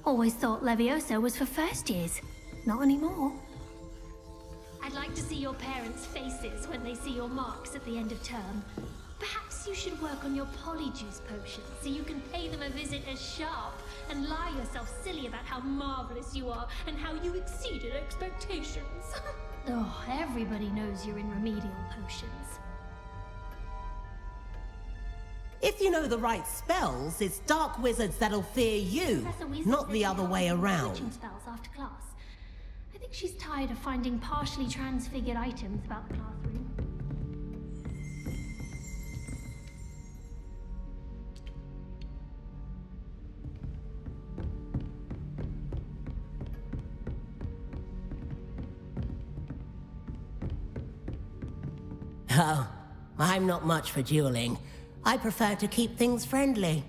Always thought Levioso was for first years. Not anymore. I'd like to see your parents' faces when they see your marks at the end of term. Perhaps you should work on your polyjuice potion so you can pay them a visit as sharp and lie yourself silly about how marvelous you are and how you exceeded expectations. Oh, everybody knows you're in remedial potions. If you know the right spells, it's dark wizards that'll fear you, Professor Weasley not said the she other can't way do around. witching spells after class. I think she's tired of finding partially transfigured items about the classroom. Oh, I'm not much for dueling. I prefer to keep things friendly.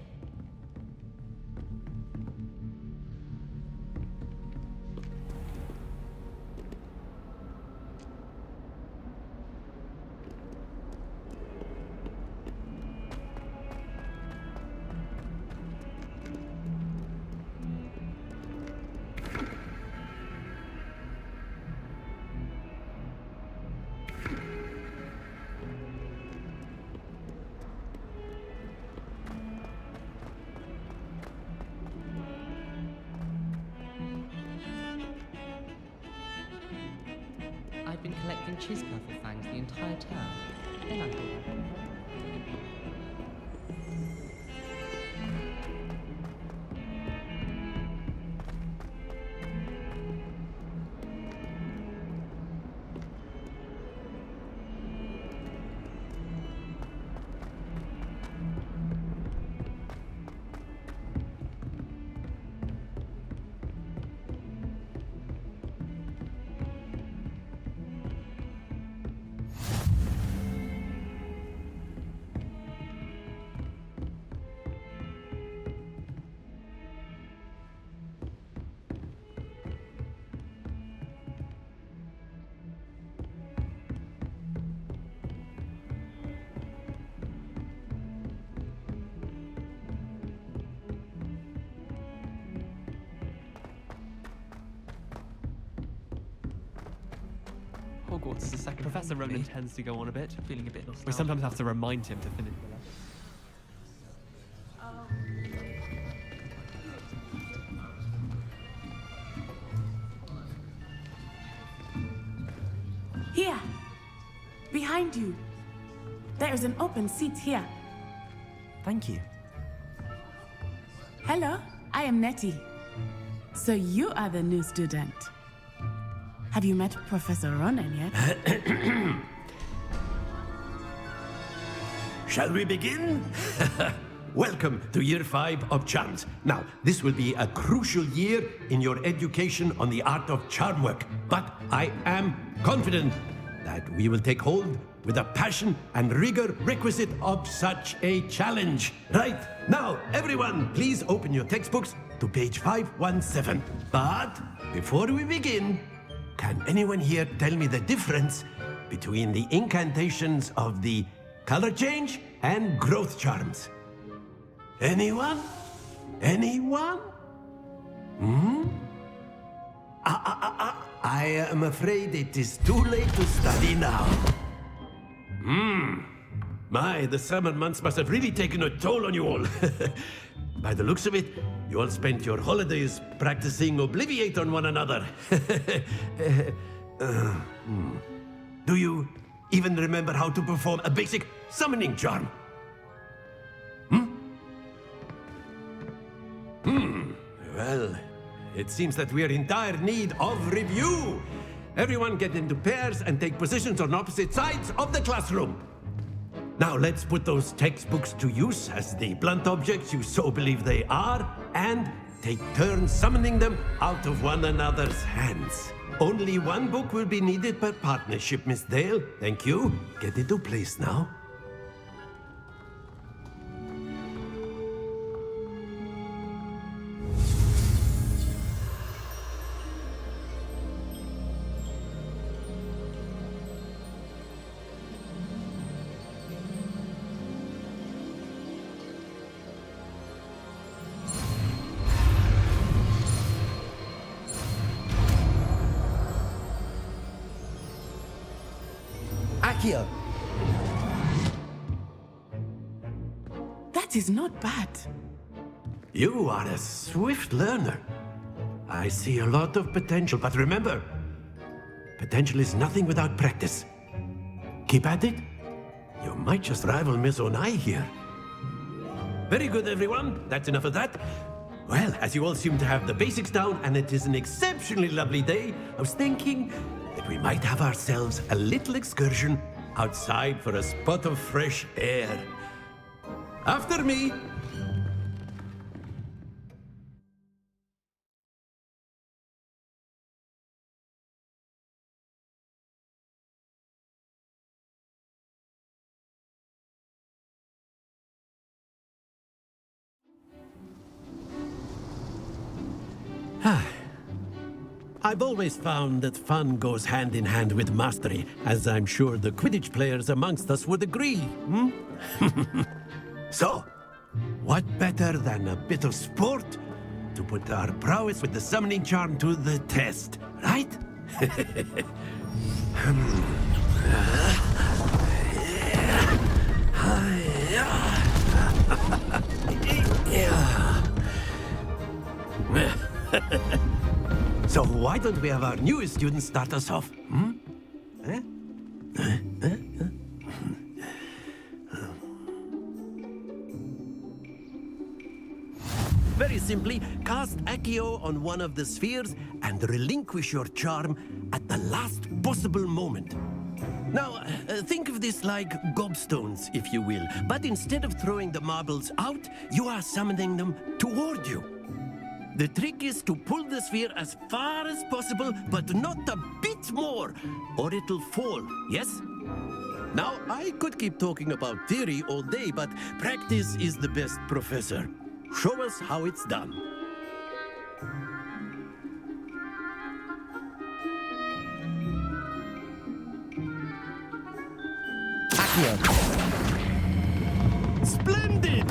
I've been collecting chispuffle fangs the entire term. Then I thought, Hogwarts is a second. Professor Ronan tends to go on a bit. Feeling a bit nostalgic. We sometimes have to remind him to finish the lesson. Here! Behind you! There is an open seat here. Thank you. Hello, I am Nettie. So you are the new student. Have you met Professor Ronan yet? Shall we begin? Welcome to Year 5 of Charms. Now, this will be a crucial year in your education on the art of charm work, but I am confident that we will take hold with the passion and rigor requisite of such a challenge. Right, now, everyone, please open your textbooks to page 517. But before we begin, can anyone here tell me the difference between the incantations of the color change and growth charms? Anyone? Anyone? I am afraid it is too late to study now. My, the summer months must have really taken a toll on you all. By the looks of it, you all spent your holidays practicing Obliviate on one another. Do you even remember how to perform a basic summoning charm? Well, it seems that we are in dire need of review. Everyone get into pairs and take positions on opposite sides of the classroom. Now let's put those textbooks to use as the blunt objects you so believe they are, and take turns summoning them out of one another's hands. Only one book will be needed per partnership, Miss Dale. Thank you. Get into place now. Accio! That is not bad. You are a swift learner. I see a lot of potential, but remember, potential is nothing without practice. Keep at it. You might just rival Miss Onai here. Very good, everyone. That's enough of that. Well, as you all seem to have the basics down, and it is an exceptionally lovely day, I was thinking that we might have ourselves a little excursion outside for a spot of fresh air. After me. I've always found that fun goes hand in hand with mastery, as I'm sure the Quidditch players amongst us would agree. So, what better than a bit of sport to put our prowess with the summoning charm to the test, right? So why don't we have our newest student start us off? Very simply, cast Accio on one of the spheres and relinquish your charm at the last possible moment. Now, think of this like gobstones, if you will, but instead of throwing the marbles out, you are summoning them toward you. The trick is to pull the sphere as far as possible, but not a bit more, or it'll fall, yes? Now, I could keep talking about theory all day, but practice is the best professor. Show us how it's done. Accio! Splendid!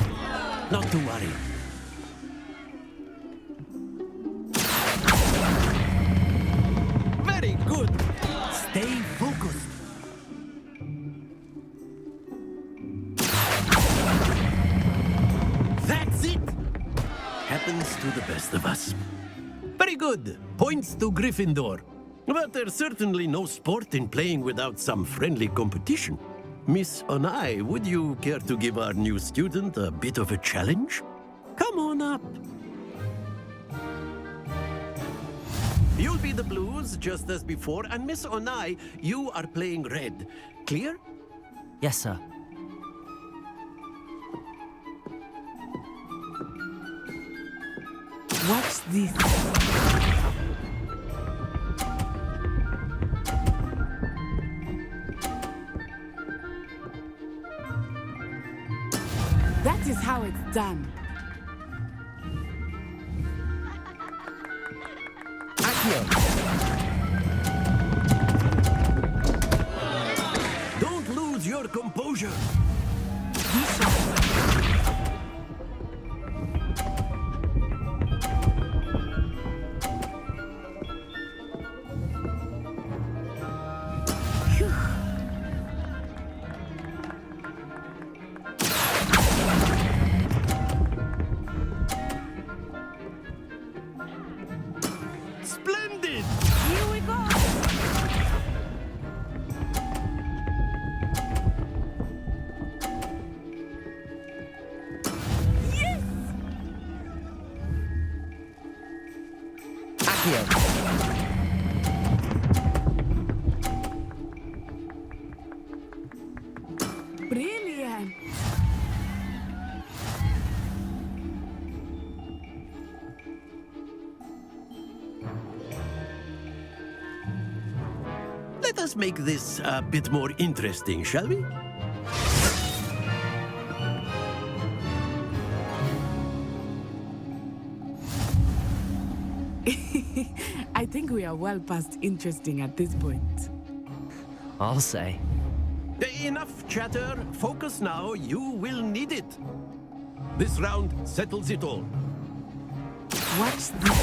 Not to worry. Very good. Stay focused. That's it. Happens to the best of us. Very good. Points to Gryffindor. But there's certainly no sport in playing without some friendly competition. Miss Onai, would you care to give our new student a bit of a challenge? Come on up. You'll be the blues, just as before, and Miss Onai, you are playing red. Clear? Yes, sir. Watch this. That is how it's done. Accio! Don't lose your composure. Accio. Brilliant. Let us make this a bit more interesting, shall we? I think we are well past interesting at this point. I'll say. Enough chatter. Focus now. You will need it. This round settles it all. Watch this.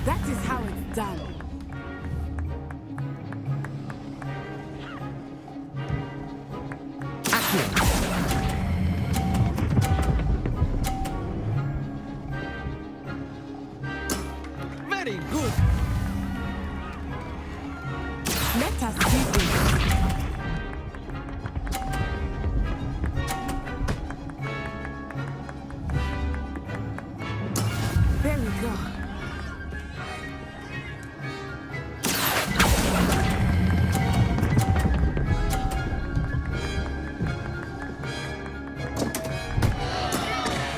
That is how it's done. Very good. Let us see this. There we go.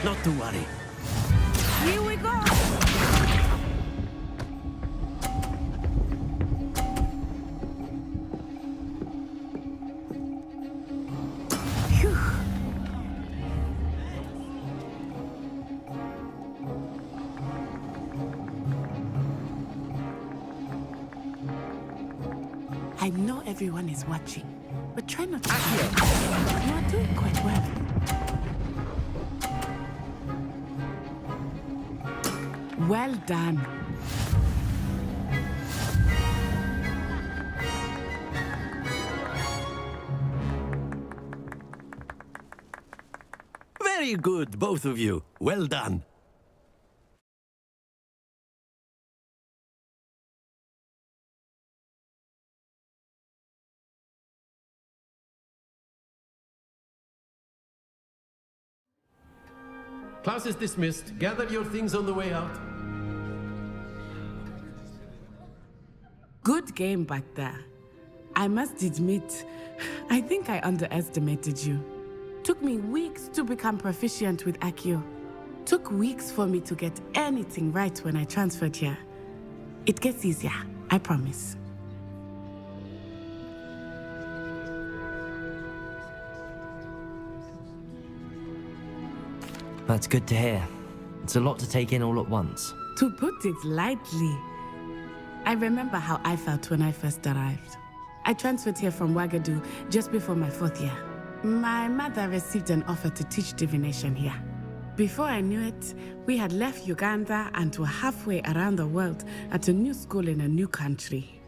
Not to worry. Here we go. Phew. I know everyone is watching, but try not to. You are doing quite well. Well done. Very good, both of you. Well done. Class is dismissed. Gather your things on the way out. Good game back there. I must admit, I think I underestimated you. Took me weeks to become proficient with Accio. Took weeks for me to get anything right when I transferred here. It gets easier, I promise. That's good to hear. It's a lot to take in all at once. To put it lightly, I remember how I felt when I first arrived. I transferred here from Wagadu just before my 4th year. My mother received an offer to teach divination here. Before I knew it, we had left Uganda and were halfway around the world at a new school in a new country.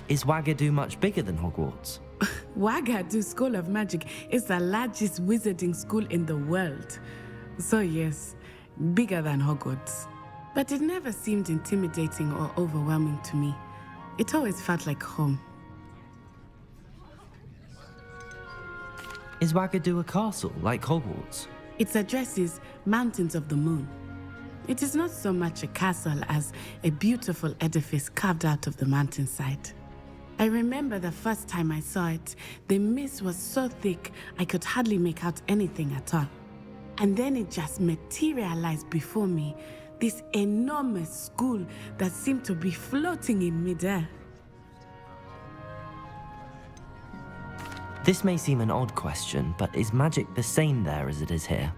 Is Wagadu much bigger than Hogwarts? Wagadu School of Magic is the largest wizarding school in the world. So yes, bigger than Hogwarts. But it never seemed intimidating or overwhelming to me. It always felt like home. Is Wagadu a castle, like Hogwarts? Its address is Mountains of the Moon. It is not so much a castle as a beautiful edifice carved out of the mountainside. I remember the first time I saw it, the mist was so thick I could hardly make out anything at all. And then it just materialized before me, this enormous school that seemed to be floating in midair. This may seem an odd question, but is magic the same there as it is here?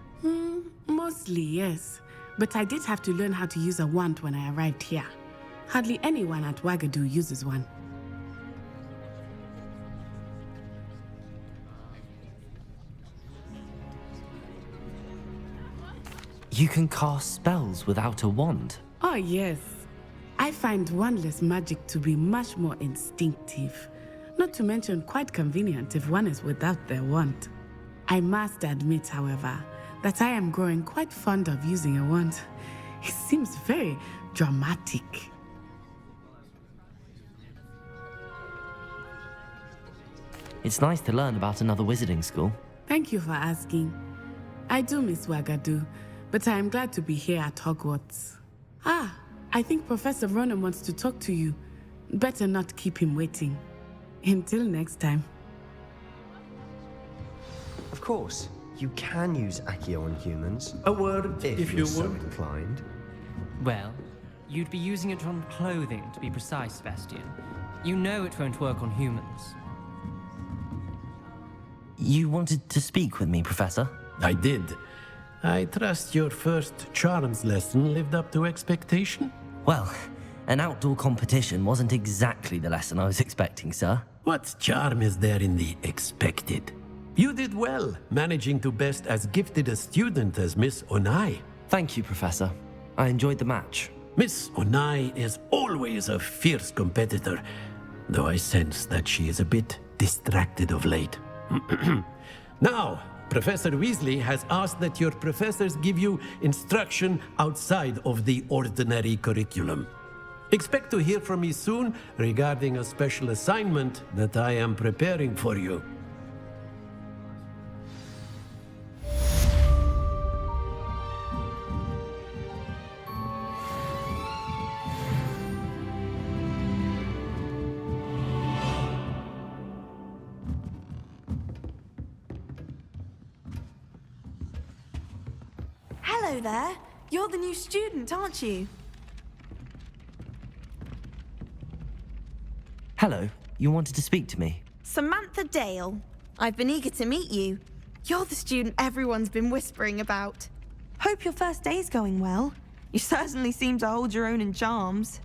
Mostly, yes. But I did have to learn how to use a wand when I arrived here. Hardly anyone at Wagadu uses one. You can cast spells without a wand. Oh, yes. I find wandless magic to be much more instinctive. Not to mention quite convenient if one is without their wand. I must admit, however, that I am growing quite fond of using a wand. It seems very dramatic. It's nice to learn about another wizarding school. Thank you for asking. I do miss Wagadu, but I am glad to be here at Hogwarts. Ah, I think Professor Ronan wants to talk to you. Better not keep him waiting. Until next time. Of course, you can use Accio on humans. A word, if you you're so would. inclined. Well, you'd be using it on clothing, to be precise, Sebastian. You know it won't work on humans. You wanted to speak with me, Professor? I did. I trust your first charms lesson lived up to expectation? Well, an outdoor competition wasn't exactly the lesson I was expecting, sir. What charm is there in the expected? You did well, managing to best as gifted a student as Miss Onai. Thank you, Professor. I enjoyed the match. Miss Onai is always a fierce competitor, though I sense that she is a bit distracted of late. Now, Professor Weasley has asked that your professors give you instruction outside of the ordinary curriculum. Expect to hear from me soon regarding a special assignment that I am preparing for you. Hello there. You're the new student, aren't you? Hello, you wanted to speak to me? Samantha Dale. I've been eager to meet you. You're the student everyone's been whispering about. Hope your first day's going well. You certainly seem to hold your own in charms.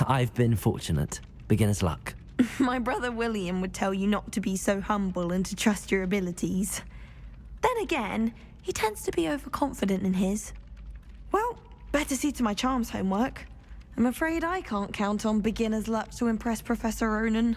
I've been fortunate. Beginner's luck. My brother William would tell you not to be so humble and to trust your abilities. Then again, he tends to be overconfident in his. Well, better see to my charms homework. I'm afraid I can't count on beginner's luck to impress Professor Ronan.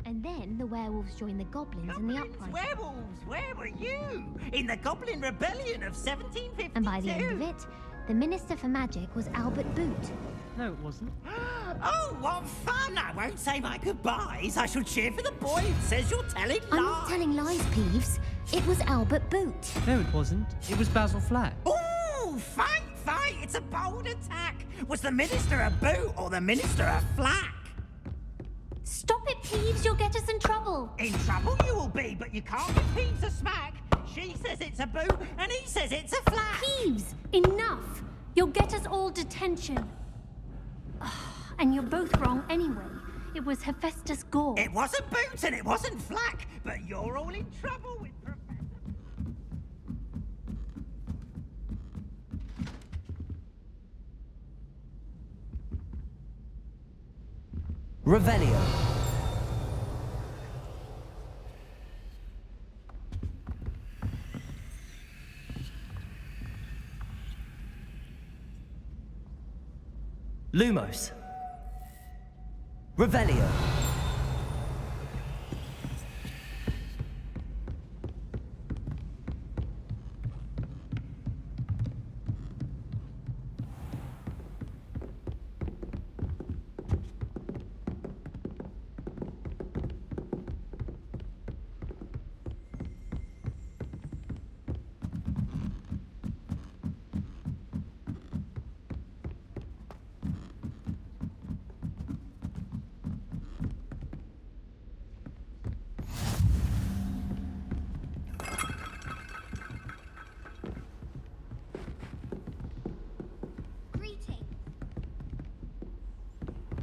And then the werewolves joined the goblins in the uprising. Werewolves, where were you? In the Goblin Rebellion of 1752. And by the end of it, the Minister for Magic was Albert Boot. No, it wasn't. Oh, what fun! I won't say my goodbyes. I shall cheer for the boy who says you're telling lies. I'm not telling lies, Peeves. It was Albert Boot. No, it wasn't. It was Basil Flack. Ooh, fight! It's a bold attack. Was the Minister a boot or the Minister a flack? Stop it, Peeves. You'll get us in trouble. In trouble you will be, but you can't give Peeves a smack. She says it's a boot, and he says it's a flack. Peeves, enough. You'll get us all detention. And you're both wrong anyway. It was Hephaestus Gore. It wasn't boot and it wasn't flack, but you're all in trouble with Professor... Revelio. Lumos. Revelio.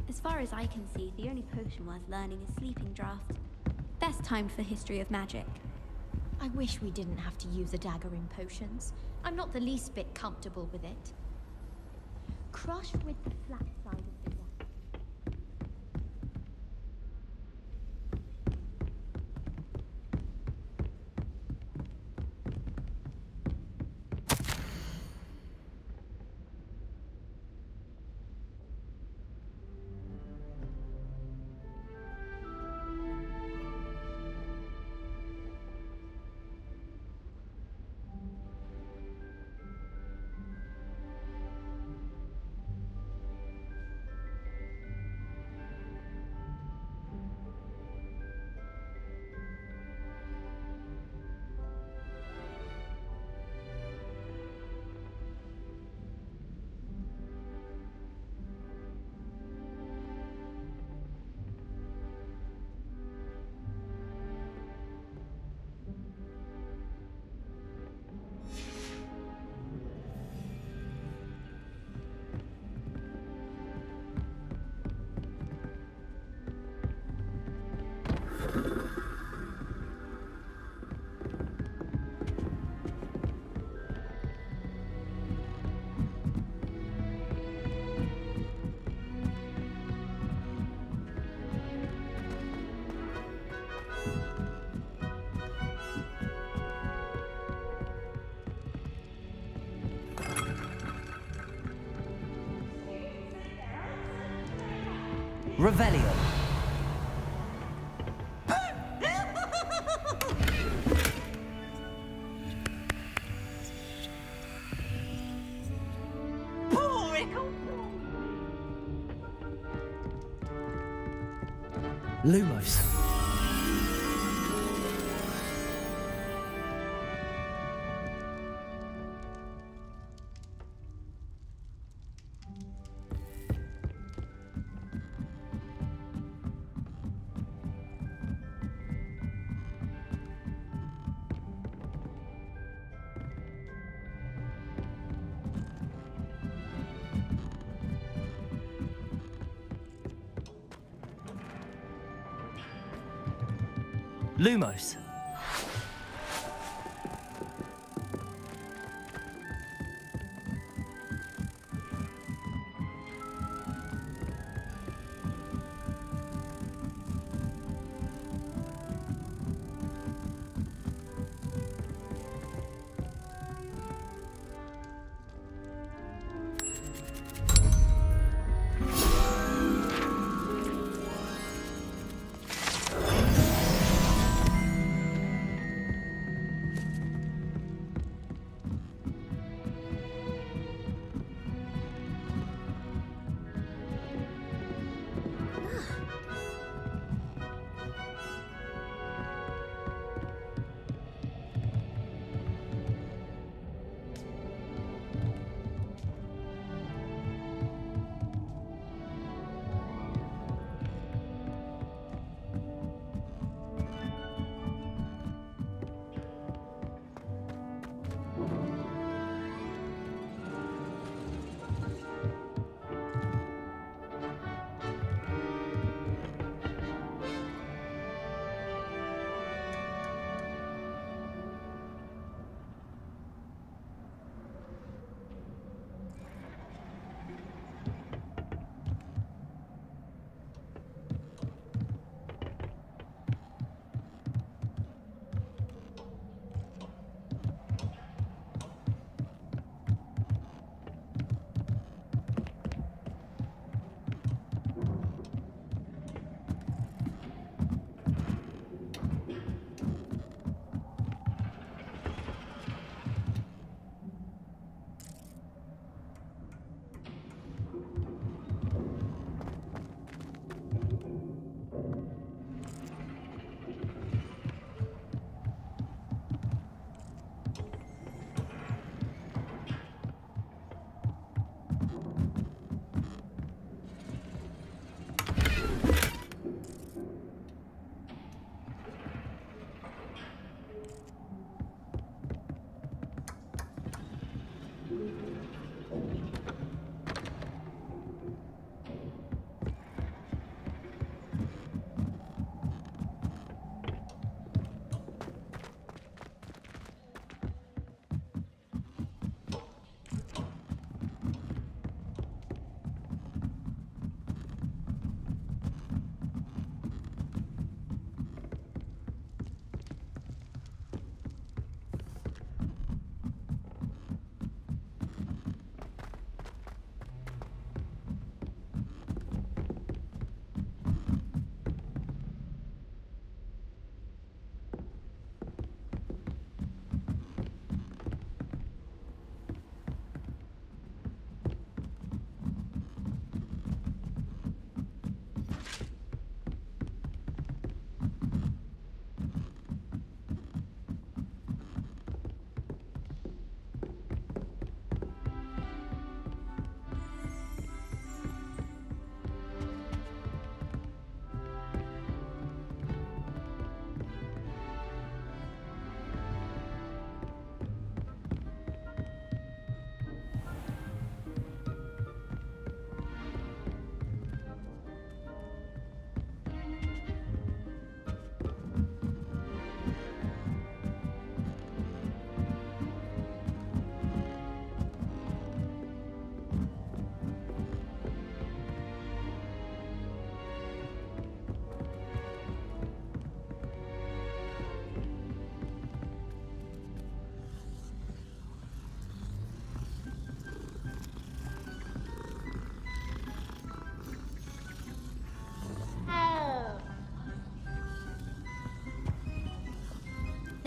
As far as I can see, the only potion worth learning is Sleeping Draught. Best timed for History of Magic. I wish we didn't have to use a dagger in potions. I'm not the least bit comfortable with it. Crush with the flat side of the dagger. Revelio. Lumos. Lumos.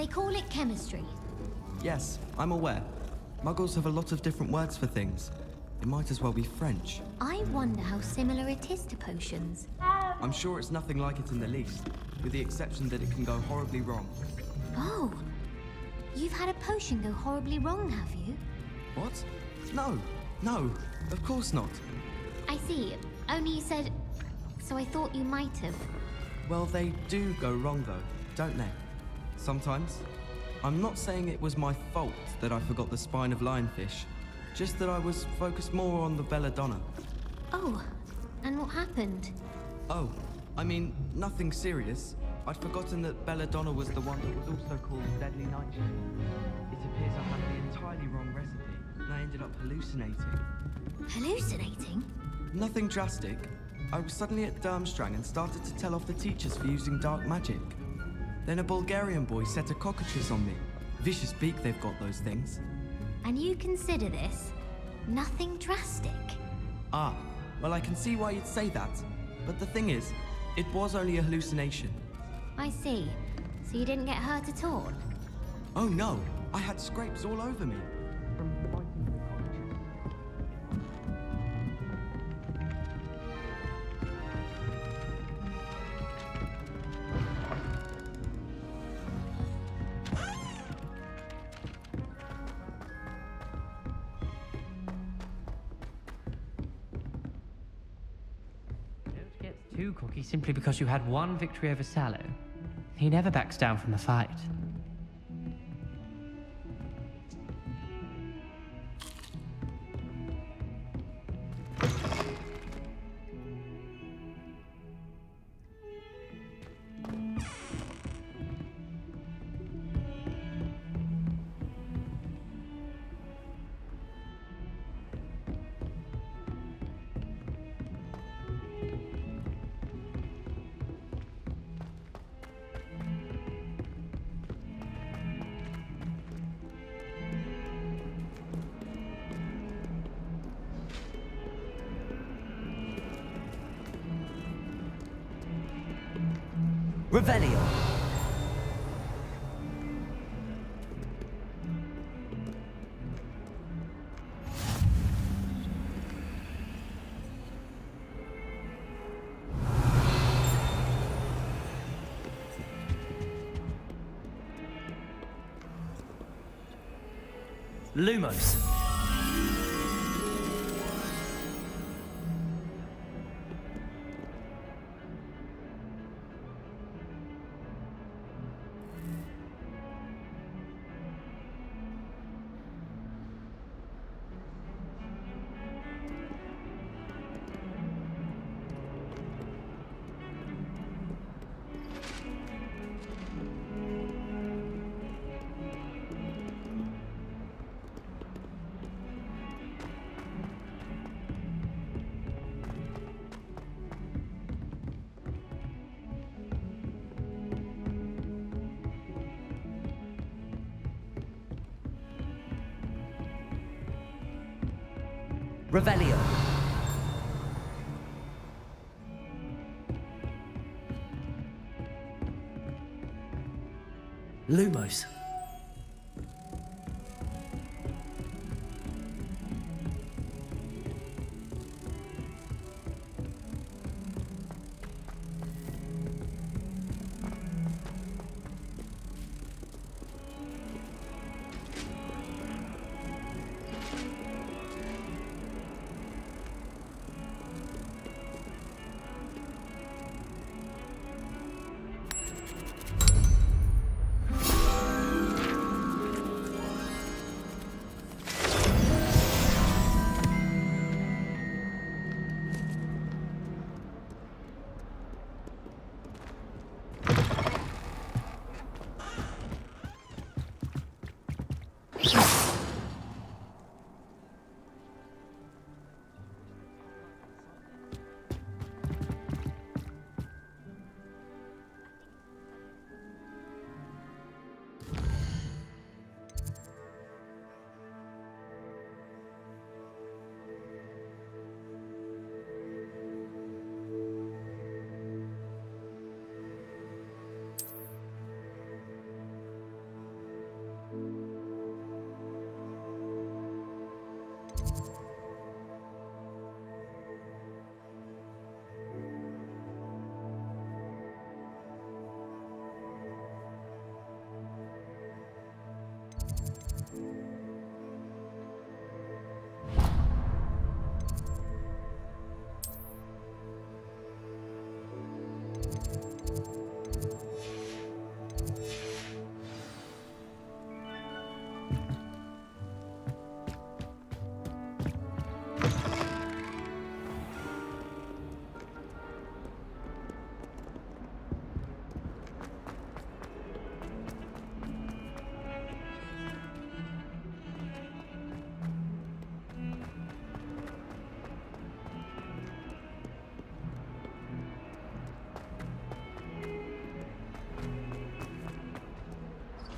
They call it chemistry. Yes, I'm aware. Muggles have a lot of different words for things. It might as well be French. I wonder how similar it is to potions. I'm sure it's nothing like it in the least, with the exception that it can go horribly wrong. Oh, you've had a potion go horribly wrong, have you? What? No, of course not. I see. Only you said... So I thought you might have. Well, they do go wrong though, don't they? Sometimes. I'm not saying it was my fault that I forgot the spine of lionfish, just that I was focused more on the belladonna. Oh, and what happened? Oh, I mean, nothing serious. I'd forgotten that belladonna was the one that was also called deadly nightshade. It appears I had the entirely wrong recipe, and I ended up hallucinating. Hallucinating? Nothing drastic. I was suddenly at Durmstrang and started to tell off the teachers for using dark magic. Then a Bulgarian boy set a cockatrice on me. Vicious beak they've got, those things. And you consider this nothing drastic? Ah, well I can see why you'd say that. But the thing is, it was only a hallucination. I see. So you didn't get hurt at all? Oh no, I had scrapes all over me. From fighting the cockatrice. Don't get too cocky simply because you had one victory over Sallow. He never backs down from a fight. Revelio. Lumos. Revelio. Lumos.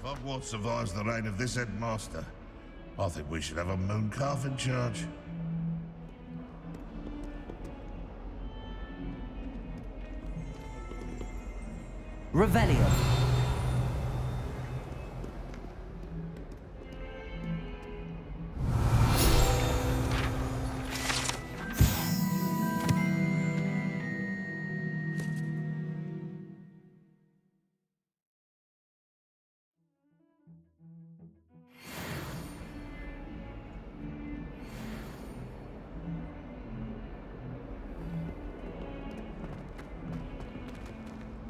Hogwarts survives the reign of this headmaster, I think we should have a moon calf in charge. Revelio.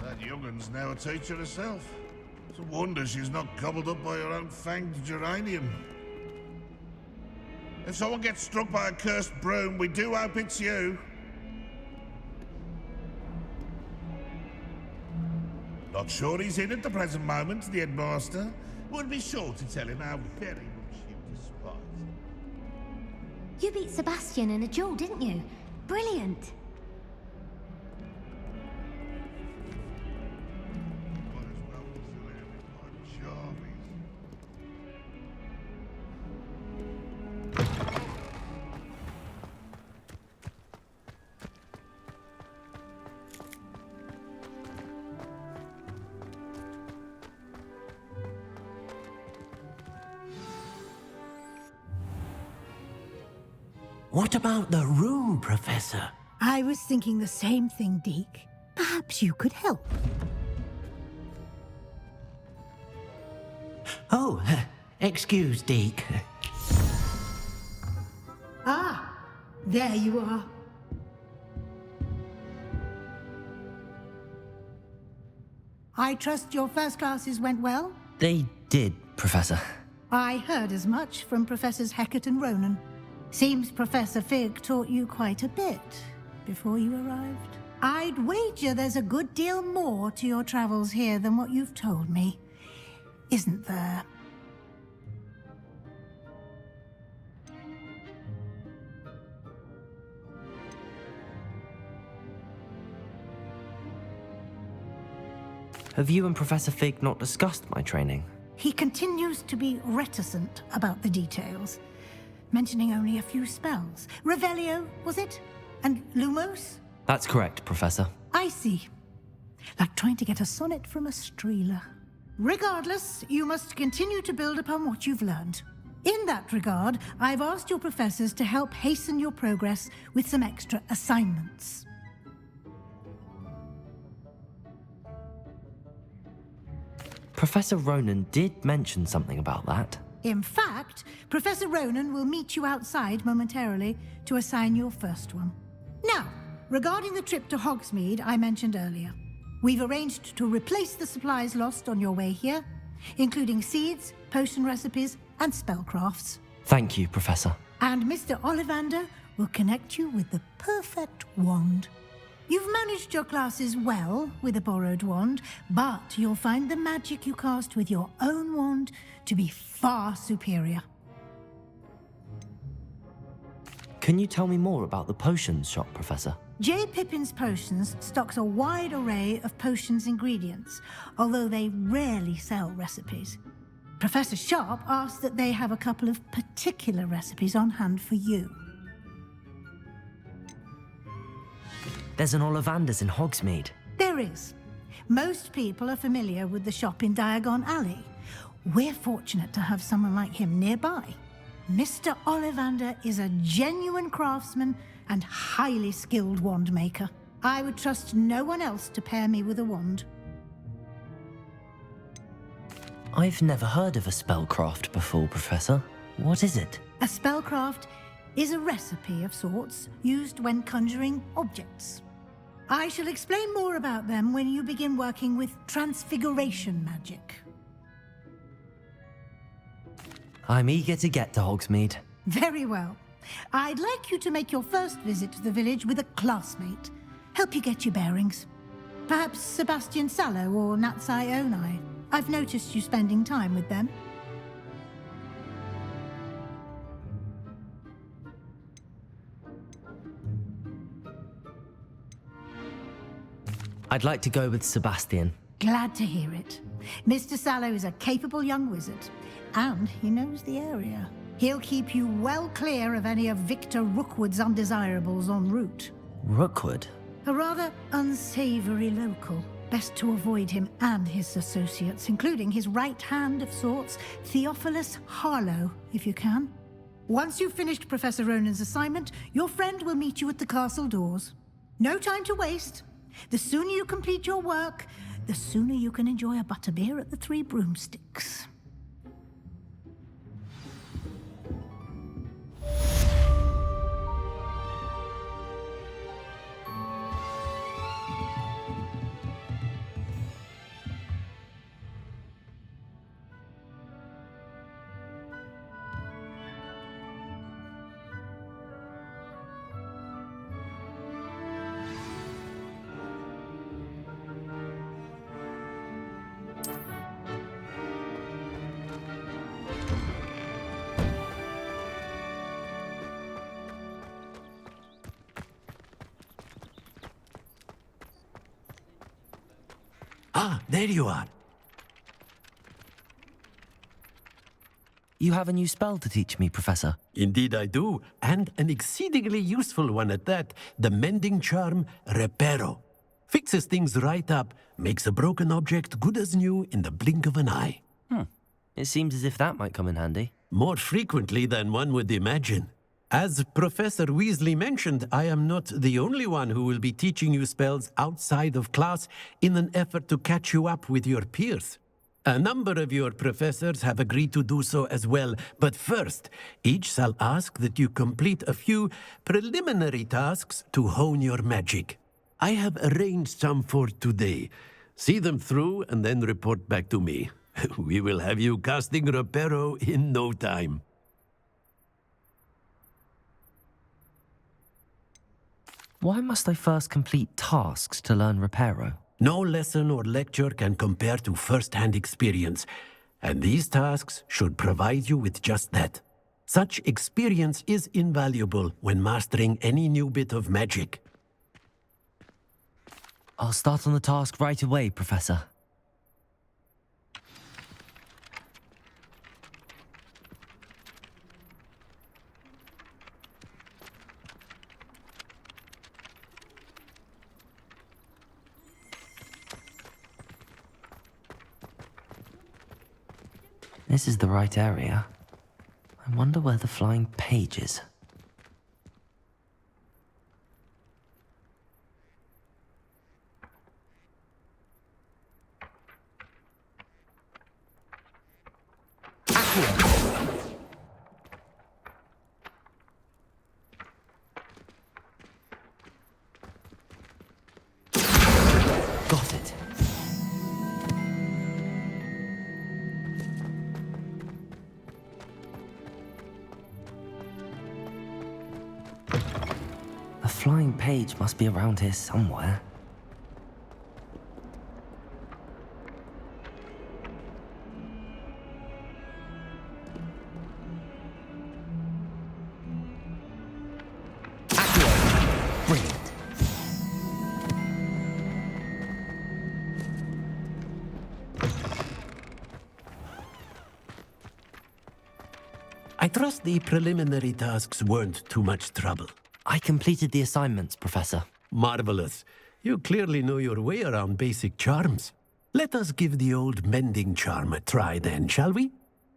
That young'un's now a teacher herself. It's a wonder she's not gobbled up by her own fanged geranium. If someone gets struck by a cursed broom, we do hope it's you. Not sure he's in at the present moment, the headmaster. We'll be sure to tell him how very much you despise him. You beat Sebastian in a duel, didn't you? Brilliant. What about the room, Professor? I was thinking the same thing, Deke. Perhaps you could help. Oh, excuse, Deke. Ah, there you are. I trust your first classes went well? They did, Professor. I heard as much from Professors Hecat and Ronan. Seems Professor Fig taught you quite a bit before you arrived. I'd wager there's a good deal more to your travels here than what you've told me. Isn't there? Have you and Professor Fig not discussed my training? He continues to be reticent about the details, mentioning only a few spells. Revelio, was it? And Lumos? That's correct, Professor. I see. Like trying to get a sonnet from a streeler. Regardless, you must continue to build upon what you've learned. In that regard, I've asked your professors to help hasten your progress with some extra assignments. Professor Ronan did mention something about that. In fact, Professor Ronan will meet you outside momentarily to assign your first one. Now, regarding the trip to Hogsmeade I mentioned earlier, we've arranged to replace the supplies lost on your way here, including seeds, potion recipes, and spellcrafts. Thank you, Professor. And Mr. Ollivander will connect you with the perfect wand. You've managed your classes well with a borrowed wand, but you'll find the magic you cast with your own wand to be far superior. Can you tell me more about the potions shop, Professor? J. Pippin's Potions stocks a wide array of potions ingredients, although they rarely sell recipes. Professor Sharp asked that they have a couple of particular recipes on hand for you. There's an Ollivander's in Hogsmeade. There is. Most people are familiar with the shop in Diagon Alley. We're fortunate to have someone like him nearby. Mr. Ollivander is a genuine craftsman and highly skilled wand maker. I would trust no one else to pair me with a wand. I've never heard of a spellcraft before, Professor. What is it? A spellcraft is a recipe of sorts used when conjuring objects. I shall explain more about them when you begin working with transfiguration magic. I'm eager to get to Hogsmeade. Very well. I'd like you to make your first visit to the village with a classmate. Help you get your bearings. Perhaps Sebastian Sallow or Natsai Onai. I've noticed you spending time with them. I'd like to go with Sebastian. Glad to hear it. Mr. Sallow is a capable young wizard, and he knows the area. He'll keep you well clear of any of Victor Rookwood's undesirables en route. Rookwood? A rather unsavory local. Best to avoid him and his associates, including his right hand of sorts, Theophilus Harlow, if you can. Once you've finished Professor Ronan's assignment, your friend will meet you at the castle doors. No time to waste. The sooner you complete your work, the sooner you can enjoy a butterbeer at the Three Broomsticks. Ah, there you are. You have a new spell to teach me, Professor. Indeed I do, and an exceedingly useful one at that. The mending charm, Reparo. Fixes things right up, makes a broken object good as new in the blink of an eye. It seems as if that might come in handy. More frequently than one would imagine. As Professor Weasley mentioned, I am not the only one who will be teaching you spells outside of class in an effort to catch you up with your peers. A number of your professors have agreed to do so as well, but first, each shall ask that you complete a few preliminary tasks to hone your magic. I have arranged some for today. See them through and then report back to me. We will have you casting Reparo in no time. Why must I first complete tasks to learn Reparo? No lesson or lecture can compare to first-hand experience, and these tasks should provide you with just that. Such experience is invaluable when mastering any new bit of magic. I'll start on the task right away, Professor. This is the right area. I wonder where the flying page is. Got it. The flying page must be around here somewhere. Brilliant. I trust the preliminary tasks weren't too much trouble. I completed the assignments, Professor. Marvelous. You clearly know your way around basic charms. Let us give the old mending charm a try then, shall we?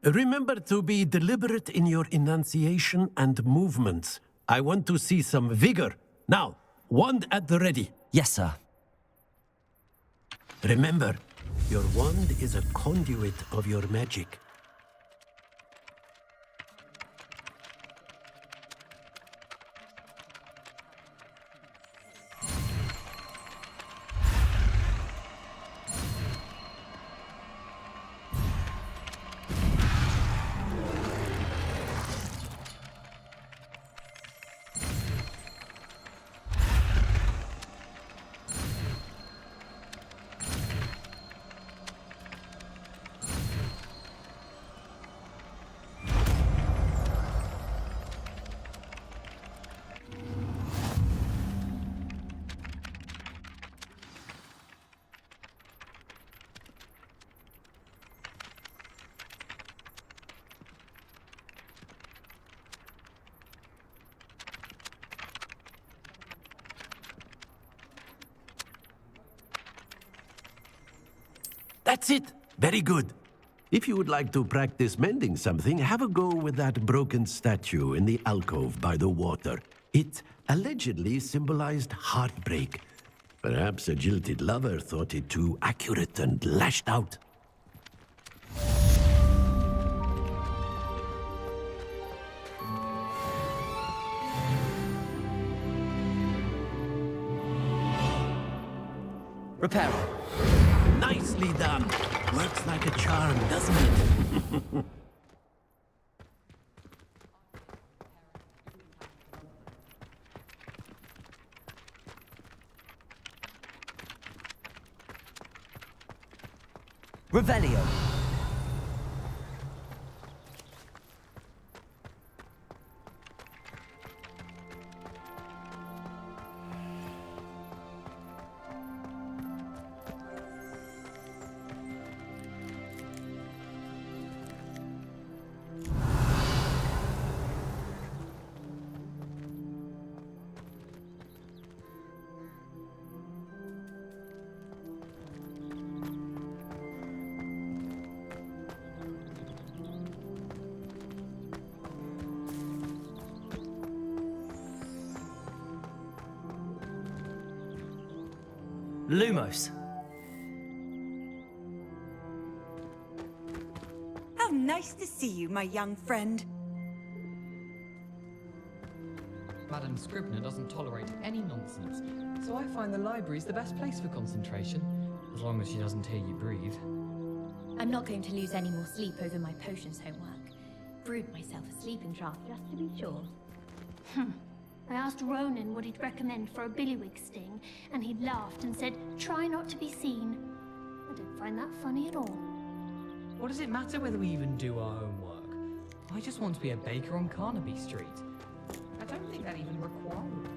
Remember to be deliberate in your enunciation and movements. I want to see some vigor. Now, wand at the ready. Yes, sir. Remember, your wand is a conduit of your magic. That's it. Very good. If you would like to practice mending something, have a go with that broken statue in the alcove by the water. It allegedly symbolized heartbreak. Perhaps a jilted lover thought it too accurate and lashed out. Repair. Nicely done. Works like a charm, doesn't it? Revelio. Lumos. How nice to see you, my young friend. Madame Scribner doesn't tolerate any nonsense, so I find the library's the best place for concentration, as long as she doesn't hear you breathe. I'm not going to lose any more sleep over my potions homework. Brewed myself a sleeping draught just to be sure. I asked Ronan what he'd recommend for a billywig sting, and he laughed and said, try not to be seen. I don't find that funny at all. What does it matter whether we even do our homework? I just want to be a baker on Carnaby Street. I don't think that even requires...